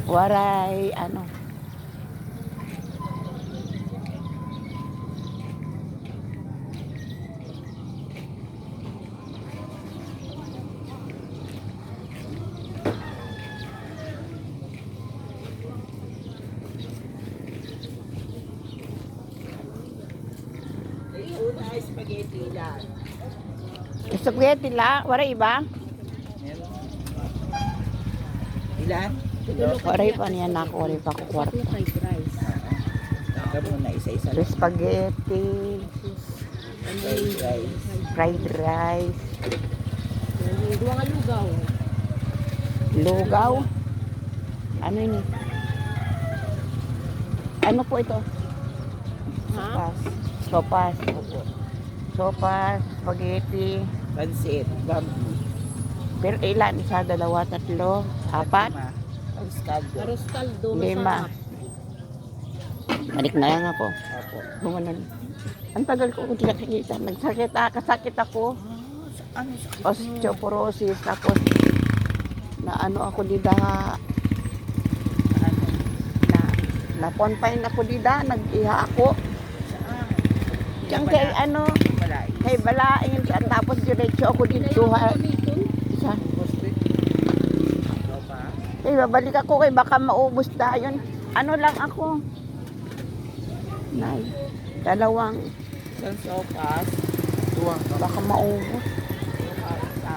Waray, ano. Una ay spaghetti lang. Spaghetti la, waray iba? Meron. Ilan? Waray pa niya na ako, waray pa ko kwarta. Fried rice. Ito muna isa-isa lang. Spaghetti, Fried rice. fried rice, Dua nga lugaw. lugaw. Ano ini? Ano po ito? Ha? Sopas. Sopas. Opo. Sopas, spaghetti. Pansit. Bambi. Pero ilan? Isa, dalawa, tatlo, apat. Lima. Panskado. Arroz caldo. Lima. Balik na lang ako. Opo. Bumanan. Ang tagal ko kung nakikita. Kasakit ako. Ano sakit? Osteoporosis. Tapos, na ano ako dida, Ano? na-confine ako dida, nag-iha ako. Saan? Diyan kay ano, Malay. kay Balain. Tapos diretso ako dito. Isa. Ito pa. Eh, babalik ako kay baka maubos tayo. Ano lang ako? Nay, dalawang, Isang sopas. Duwang baka maubos. sopas.